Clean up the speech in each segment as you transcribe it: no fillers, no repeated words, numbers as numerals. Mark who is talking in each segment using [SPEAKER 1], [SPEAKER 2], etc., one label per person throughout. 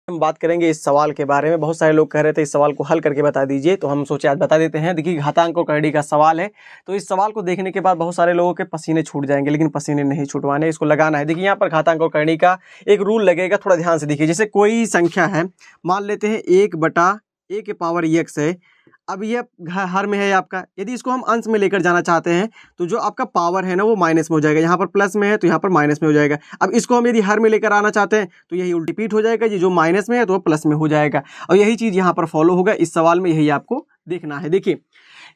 [SPEAKER 1] हम बात करेंगे इस सवाल के बारे में। बहुत सारे लोग कह रहे थे इस सवाल को हल करके बता दीजिए, तो हम सोचे आज बता देते हैं। देखिए घातांक और करड़ी का सवाल है, तो इस सवाल को देखने के बाद बहुत सारे लोगों के पसीने छूट जाएंगे, लेकिन पसीने नहीं छूटवाने, इसको लगाना है। देखिए यहाँ पर घातांक और करड़ी का एक रूल लगेगा, थोड़ा ध्यान से देखिए। जैसे कोई संख्या है, मान लेते हैं 1/a के पावर x है। अब ये हर में है आपका, यदि इसको हम अंश में लेकर जाना चाहते हैं तो जो आपका पावर है ना वो माइनस में हो जाएगा। यहाँ पर प्लस में है तो यहाँ पर माइनस में हो जाएगा। अब इसको हम यदि हर में लेकर आना चाहते हैं तो यही उल्टी रिपीट हो जाएगा, ये जो माइनस में है तो वो प्लस में हो जाएगा। और यही चीज़ यहाँ पर फॉलो होगा इस सवाल में, यही आपको देखना है। देखिए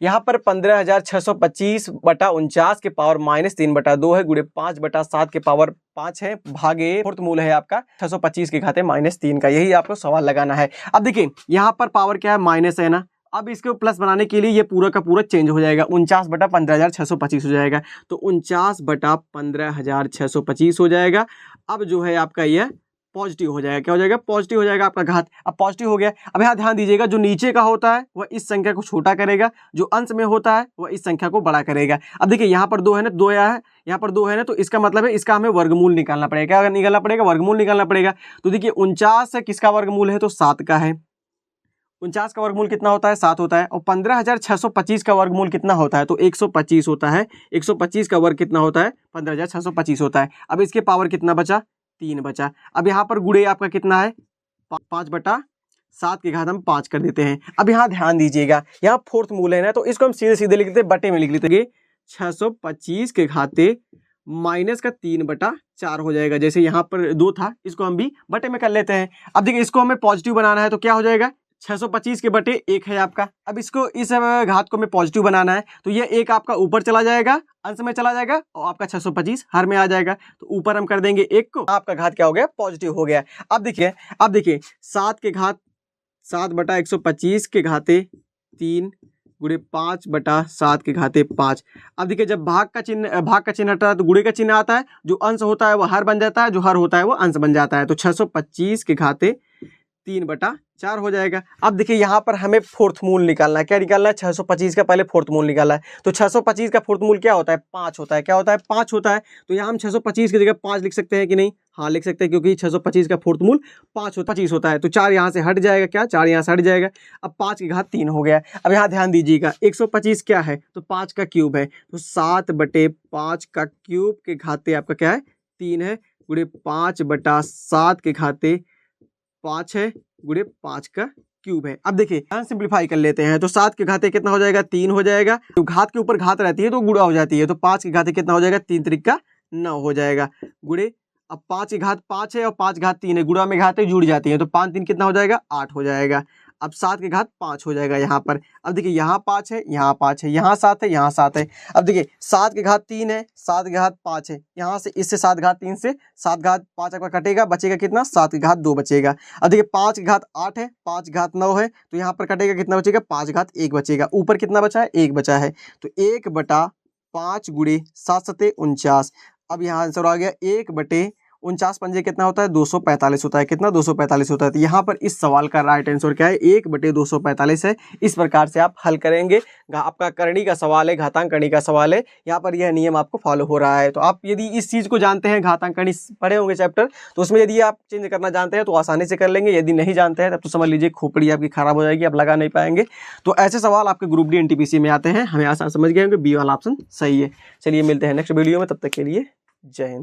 [SPEAKER 1] यहाँ पर 15,625/49 के पावर -3/2 है, गुणे 5/7 के पावर 5 है, भागे फोर्थ मूल है आपका 625 के घाते -3 का। यही आपको सवाल लगाना है। अब देखिए यहाँ पर पावर क्या है, माइनस है ना। अब इसको प्लस बनाने के लिए ये पूरा का पूरा चेंज हो जाएगा, 49/15,625 हो जाएगा। तो 49/15,625 हो जाएगा। अब जो है आपका यह पॉजिटिव हो जाएगा। क्या हो जाएगा, पॉजिटिव हो जाएगा आपका घात। अब पॉजिटिव हो गया। अब यहाँ ध्यान दीजिएगा, जो नीचे का होता है वह इस संख्या को छोटा करेगा, जो अंश में होता है वह इस संख्या को बड़ा करेगा। अब देखिए यहाँ पर 2 है ना, 2 आया है, यहाँ पर 2 है ना, तो इसका मतलब है इसका हमें वर्गमूल निकालना पड़ेगा। क्या निकालना पड़ेगा, वर्गमूल निकालना पड़ेगा। तो देखिए 49 किसका वर्गमूल है, तो 7 का है। 49 का वर्गमूल कितना होता है, 7 होता है। और 15,625 का वर्गमूल कितना होता है, तो 125 होता है। 125 का वर्ग कितना होता है, 15,625 होता है। अब इसके पावर कितना बचा, 3 बचा। अब यहाँ पर गुणे आपका कितना है, 5/7 के घात हम 5 कर देते हैं। अब यहाँ ध्यान दीजिएगा, यहाँ फोर्थ मूल है ना, तो इसको हम सीधे सीधे लिख देते, बटे में लिख लेते। 625 के घाते माइनस का 3/4 हो जाएगा। जैसे यहाँ पर 2 था, इसको हम भी बटे में कर लेते हैं। अब देखिए इसको हमें पॉजिटिव बनाना है, तो क्या हो जाएगा, 625 के बटे 1 है आपका। अब इसको इस घात को हमें पॉजिटिव बनाना है, तो ये 1 आपका ऊपर चला जाएगा, अंश में चला जाएगा, और आपका 625 हर में आ जाएगा। तो ऊपर हम कर देंगे 1 को, आपका घात क्या हो गया, पॉजिटिव हो गया। अब देखिए 7 के घात 7/125 के घाते 3 गुणे 5/7 के घाते 5। अब देखिए जब भाग का चिन्ह हटता है तो गुणे का चिन्ह आता है, जो अंश होता है वो हर बन जाता है, जो हर होता है वो अंश बन जाता है। तो 625 के घाते 3/4 हो जाएगा। अब देखिए यहाँ पर हमें फोर्थ मूल निकालना है। क्या निकालना है, 625 का पहले फोर्थ मूल निकालना है। तो 625 का फोर्थ मूल क्या होता है, 5 होता है। क्या होता है, 5 होता है। तो यहाँ हम 625 की जगह 5 लिख सकते हैं कि नहीं, हाँ लिख सकते हैं, क्योंकि 625 का फोर्थ मूल 25 होता है। तो 4 यहाँ से हट जाएगा, क्या 4 यहाँ से हट जाएगा। अब 5 की घात 3 हो गया। अब यहाँ ध्यान दीजिएगा, 125 क्या है, तो 5 का क्यूब है। तो 7/5 का क्यूब के घाते आपका क्या है, 3 है, गुणे 5/7 के घाते 5 है, गुणे 5 का क्यूब है। अब देखिए सिंप्लीफाई कर लेते हैं, तो 7 के घाते कितना हो जाएगा, 3 हो जाएगा। तो घात के ऊपर घात रहती है तो गुणा हो जाती है। तो 5 के घाते कितना हो जाएगा, 3 त्रिक 9 हो जाएगा, गुणे। अब 5 की घात 5 है और 5 घात 3 है, गुणा में घातें जुड़ जाती हैं, तो 5 3 कितना हो जाएगा, 8 हो जाएगा। अब 7 के घात 5 हो जाएगा यहाँ पर। अब देखिए यहाँ 5 है, यहाँ 5 है, यहाँ 7 है, यहाँ 7 है। अब देखिए 7 के घात 3 है, 7 के घात 5 है, यहाँ से इससे 7 घात 3 से 7 घात 5 आपका कटेगा, बचेगा कितना, 7 के घात 2 बचेगा। अब देखिए 5 के घात 8 है, 5 घात 9 है, तो यहाँ पर कटेगा कितना बचेगा, 5 घात 1 बचेगा। ऊपर कितना बचा है, 1 बचा है। तो 1/5 गुणे 7 सते 49। अब यहाँ आंसर आ गया 1/49 पंजे कितना होता है, 245 होता है। कितना, 245 होता है। तो यहाँ पर इस सवाल का राइट आंसर क्या है, 1/245 है। इस प्रकार से आप हल करेंगे। आपका करणी का सवाल है, घातांक करणी का सवाल है। यहाँ पर यह नियम आपको फॉलो हो रहा है। तो आप यदि इस चीज़ को जानते हैं, घातांक करणी पढ़े होंगे चैप्टर, तो उसमें यदि आप चेंज करना जानते हैं तो आसानी से कर लेंगे। यदि नहीं जानते हैं तब तो समझ लीजिए खोपड़ी आपकी खराब हो जाएगी, आप लगा नहीं पाएंगे। तो ऐसे सवाल आपके ग्रुप डी एनटीपीसी में आते हैं। हमें आसान समझ गए होंगे, बी वाला ऑप्शन सही है। चलिए मिलते हैं नेक्स्ट वीडियो में, तब तक के लिए जय हिंद।